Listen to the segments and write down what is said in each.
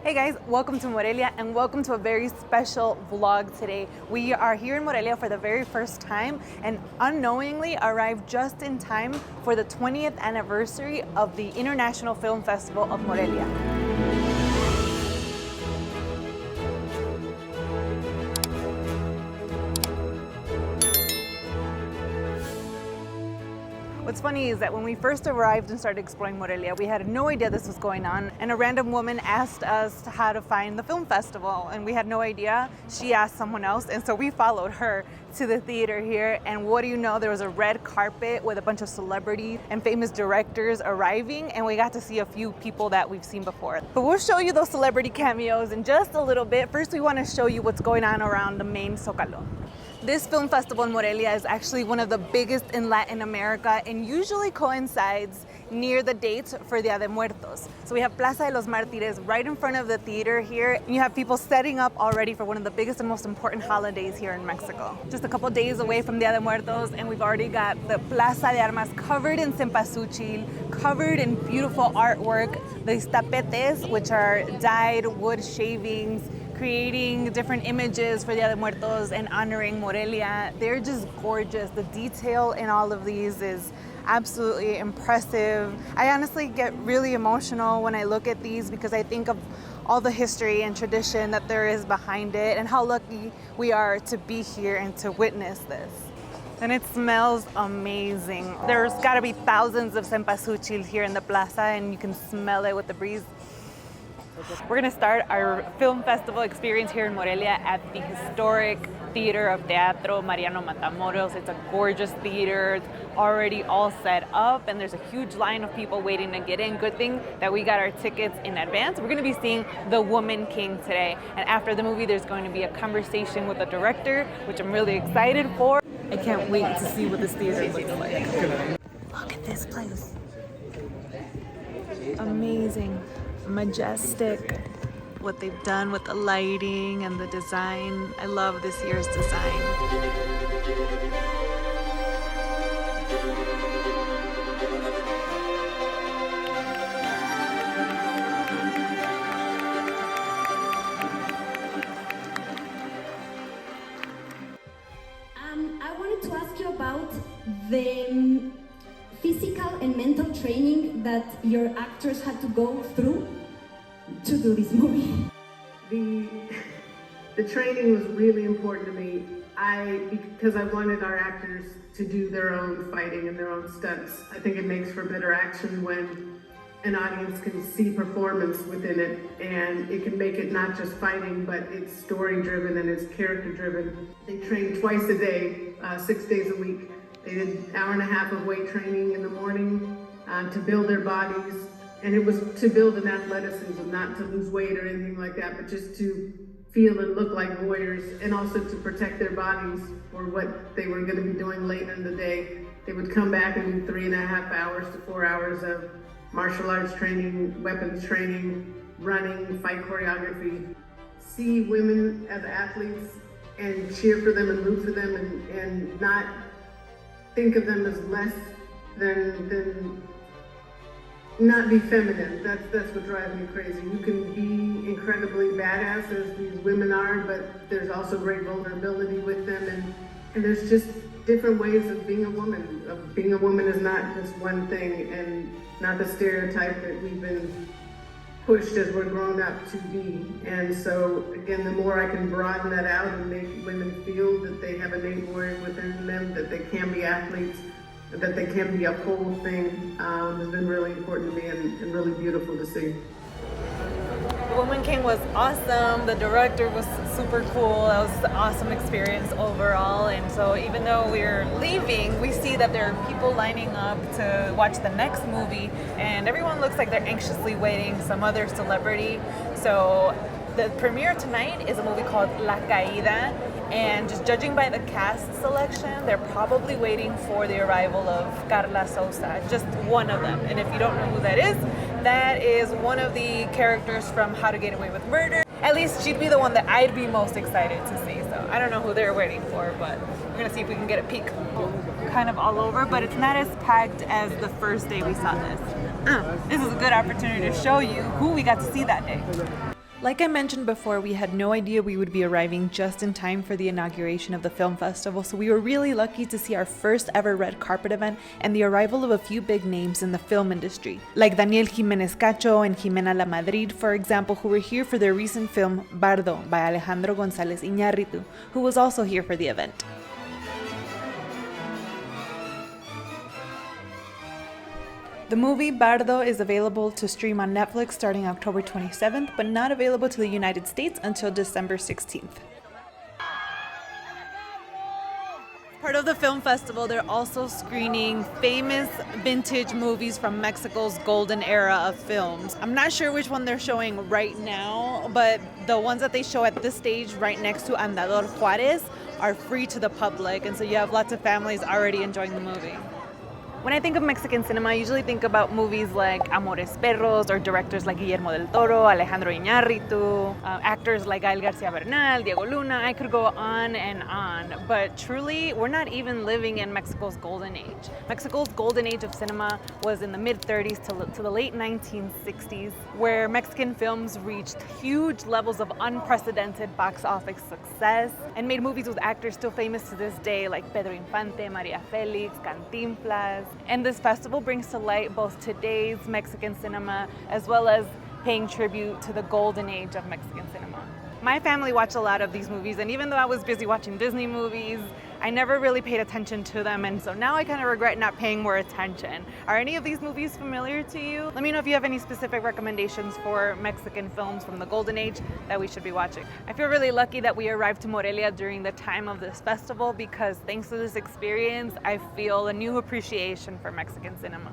Hey guys, welcome to Morelia and welcome to a very special vlog today. We are here in Morelia for the very first time and unknowingly arrived just in time for the 20th anniversary of the International Film Festival of Morelia. What's funny is that when we first arrived and started exploring Morelia, we had no idea this was going on, and a random woman asked us how to find the film festival, and we had no idea. She asked someone else, and so we followed her to the theater here, and what do you know, there was a red carpet with a bunch of celebrities and famous directors arriving, and we got to see a few people that we've seen before. But we'll show you those celebrity cameos in just a little bit. First, we want to show you what's going on around the main Zócalo. This film festival in Morelia is actually one of the biggest in Latin America and usually coincides near the dates for Dia de Muertos. So we have Plaza de los Mártires right in front of the theater here. And you have people setting up already for one of the biggest and most important holidays here in Mexico. Just a couple days away from Dia de Muertos, and we've already got the Plaza de Armas covered in cempasúchil, covered in beautiful artwork. These tapetes, which are dyed wood shavings, creating different images for Dia de Muertos and honoring Morelia. They're just gorgeous. The detail in all of these is absolutely impressive. I honestly get really emotional when I look at these because I think of all the history and tradition that there is behind it and how lucky we are to be here and to witness this. And it smells amazing. There's gotta be thousands of cempasúchil here in the plaza, and you can smell it with the breeze. We're gonna start our film festival experience here in Morelia at the historic theater of Teatro, Mariano, Matamoros. It's a gorgeous theater, it's already all set up, and there's a huge line of people waiting to get in. Good thing that we got our tickets in advance. We're gonna be seeing The Woman King today, and after the movie there's going to be a conversation with the director, which I'm really excited for. I can't wait to see what this theater looks like. Look at this place. Amazing. Majestic, what they've done with the lighting and the design. I love this year's design. I wanted to ask you about the physical and mental training that your actors had to go through to do this movie. The training was really important to me. Because I wanted our actors to do their own fighting and their own stunts. I think it makes for better action when an audience can see performance within it, and it can make it not just fighting, but it's story driven and it's character driven. They trained twice a day, 6 days a week. They did an hour and a half of weight training in the morning to build their bodies. And it was to build an athleticism, not to lose weight or anything like that, but just to feel and look like warriors, and also to protect their bodies for what they were going to be doing later in the day. They would come back and do 3.5 hours to 4 hours of martial arts training, weapons training, running, fight choreography. See women as athletes and cheer for them and root for them, and not think of them as less than not be feminine. That's what drives me crazy. You can be incredibly badass as these women are, but there's also great vulnerability with them, and there's just different ways of being a woman. Being a woman is not just one thing, and not the stereotype that we've been pushed as we're grown up to be. And so again, the more I can broaden that out and make women feel that they have innate warrior within them, that they can be athletes, that they can be a whole thing, has been really important to me and really beautiful to see. The Woman King was awesome. The director was super cool. That was an awesome experience overall. And so even though we're leaving, we see that there are people lining up to watch the next movie, and everyone looks like they're anxiously waiting some other celebrity. So the premiere tonight is a movie called La Caída, and just judging by the cast selection, they're probably waiting for the arrival of Carla Souza, just one of them. And if you don't know who that is one of the characters from How to Get Away with Murder. At least she'd be the one that I'd be most excited to see. So I don't know who they're waiting for, but we're gonna see if we can get a peek. Kind of all over, but it's not as packed as the first day we saw this. This is a good opportunity to show you who we got to see that day. Like I mentioned before, we had no idea we would be arriving just in time for the inauguration of the film festival, so we were really lucky to see our first ever red carpet event and the arrival of a few big names in the film industry, like Daniel Jimenez Cacho and Jimena La Madrid, for example, who were here for their recent film Bardo by Alejandro Iñárritu, who was also here for the event. The movie Bardo is available to stream on Netflix starting October 27th, but not available to the United States until December 16th. Part of the film festival, they're also screening famous vintage movies from Mexico's golden era of films. I'm not sure which one they're showing right now, but the ones that they show at this stage right next to Andador Juárez are free to the public, and so you have lots of families already enjoying the movie. When I think of Mexican cinema, I usually think about movies like Amores Perros or directors like Guillermo del Toro, Alejandro Iñárritu, actors like Gael García Bernal, Diego Luna. I could go on and on, but truly, we're not even living in Mexico's golden age. Mexico's golden age of cinema was in the mid-30s to the late 1960s, where Mexican films reached huge levels of unprecedented box office success and made movies with actors still famous to this day, like Pedro Infante, Maria Felix, Cantinflas. And this festival brings to light both today's Mexican cinema as well as paying tribute to the golden age of Mexican cinema. My family watched a lot of these movies, and even though I was busy watching Disney movies, I never really paid attention to them, and so now I kind of regret not paying more attention. Are any of these movies familiar to you? Let me know if you have any specific recommendations for Mexican films from the golden age that we should be watching. I feel really lucky that we arrived to Morelia during the time of this festival, because thanks to this experience, I feel a new appreciation for Mexican cinema.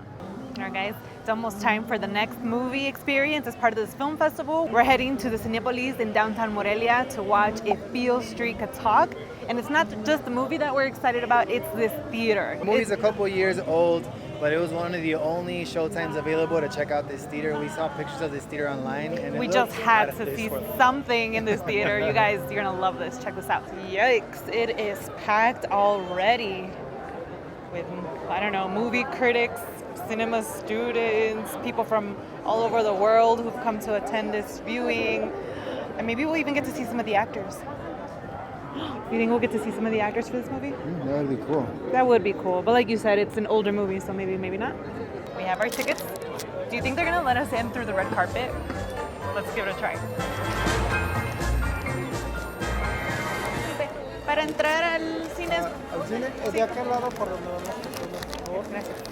Alright guys, it's almost time for the next movie experience as part of this film festival. We're heading to the Cinepolis in downtown Morelia to watch If Beale Street Could Talk. And it's not just the movie that we're excited about, it's this theater. The movie's a couple years old, but it was one of the only showtimes available to check out this theater. We saw pictures of this theater online, and we just had to see something in this theater. You guys, you're gonna love this. Check this out. Yikes, it is packed already with, I don't know, movie critics, cinema students, people from all over the world who've come to attend this viewing. And maybe we'll even get to see some of the actors. You think we'll get to see some of the actors for this movie? That would be cool. That would be cool. But like you said, it's an older movie, so maybe not. We have our tickets. Do you think they're gonna let us in through the red carpet? Let's give it a try. Para entrar al cine. ¿Al cine? ¿Es de aquel lado por donde vamos? Gracias.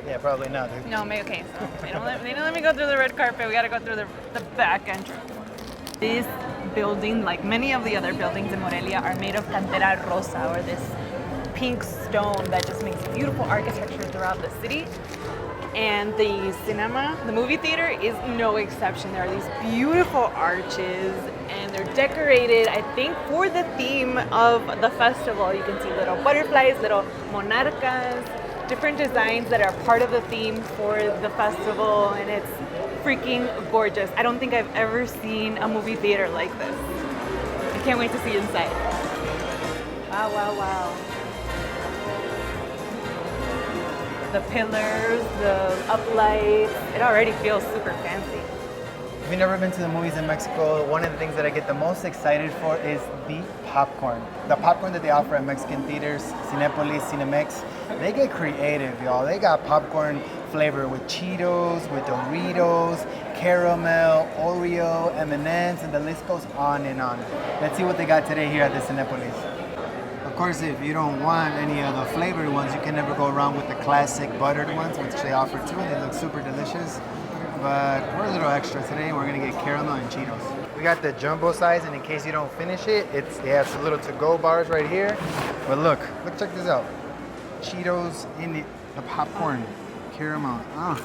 Yeah, probably not. Dude. No, okay, so they don't let me go through the red carpet. We gotta go through the back entrance. This building, like many of the other buildings in Morelia, are made of cantera rosa, or this pink stone that just makes beautiful architecture throughout the city. And the cinema, the movie theater, is no exception. There are these beautiful arches, and they're decorated, I think, for the theme of the festival. You can see little butterflies, little monarcas, different designs that are part of the theme for the festival, and it's freaking gorgeous. I don't think I've ever seen a movie theater like this. I can't wait to see inside. Wow, wow, wow. The pillars, the uplights, it already feels super fancy. If you've never been to the movies in Mexico, one of the things that I get the most excited for is the popcorn. The popcorn that they offer at Mexican theaters, Cinepolis, Cinemex, they get creative, y'all. They got popcorn flavor with Cheetos, with Doritos, caramel, Oreo, M&Ms, and the list goes on and on. Let's see what they got today here at the Cinepolis. Of course, if you don't want any of the flavored ones, you can never go wrong with the classic buttered ones, which they offer too, and they look super delicious. But we're a little extra today. We're gonna get caramel and Cheetos. We got the jumbo size, and in case you don't finish it, they have some little to-go bars right here. But look, check this out. Cheetos in the popcorn, caramel. Yum,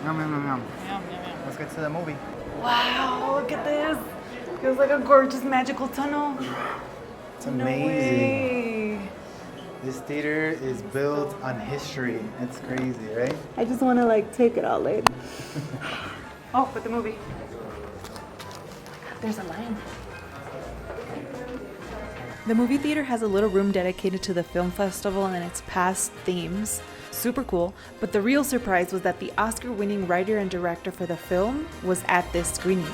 yum, yum, yum. Yum, yum, yum. Let's get to the movie. Wow, look at this. Feels like a gorgeous magical tunnel. It's amazing. No way. This theater is built on history. It's crazy, right? I just want to take it all in. Oh, but the movie. There's a line. The movie theater has a little room dedicated to the film festival and its past themes. Super cool, but the real surprise was that the Oscar-winning writer and director for the film was at this screening.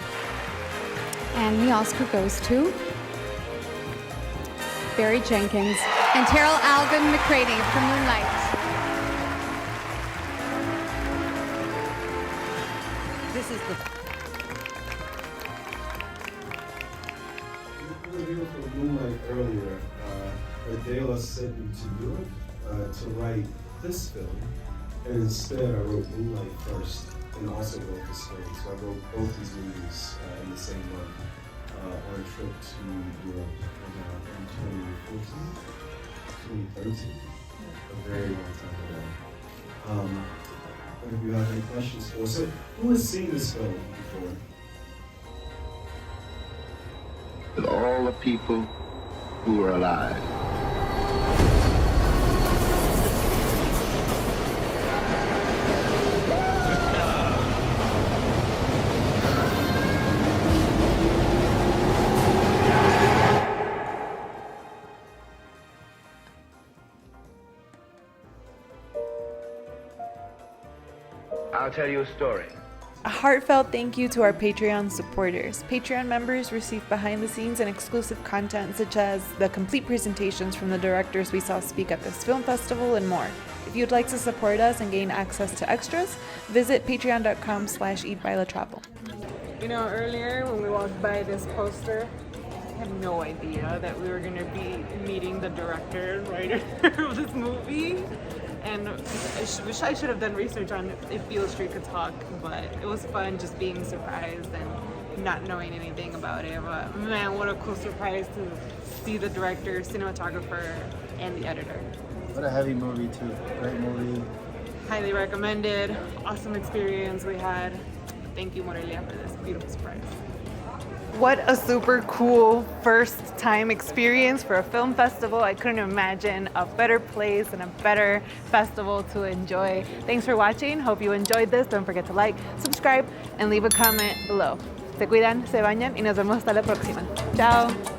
And the Oscar goes to Barry Jenkins and Terrell Alvin McCraney for Moonlight. This is the We were here for Moonlight earlier, but Dale sent me to Europe to write this film, and instead I wrote Moonlight first and also wrote this film. So I wrote both these movies in the same month on a trip to Europe in 2014, 2013, a very long time ago. If you have any questions for us, so who has seen this film before? With all the people who are alive. I'll tell you a story. A heartfelt thank you to our Patreon supporters. Patreon members receive behind-the-scenes and exclusive content such as the complete presentations from the directors we saw speak at this film festival and more. If you'd like to support us and gain access to extras, visit patreon.com/eatbailatravel. You know, earlier when we walked by this poster, I had no idea that we were going to be meeting the director and writer of this movie. And I wish I should have done research on if Beale Street could talk, but it was fun just being surprised and not knowing anything about it. But man, what a cool surprise to see the director, cinematographer, and the editor. What a heavy movie too. Great movie. Highly recommended. Awesome experience we had. Thank you, Morelia, for this beautiful surprise. What a super cool first time experience for a film festival. I couldn't imagine a better place and a better festival to enjoy. Thanks for watching. Hope you enjoyed this. Don't forget to like, subscribe, and leave a comment below. Se cuidan, se bañan, y nos vemos hasta la próxima. Chao.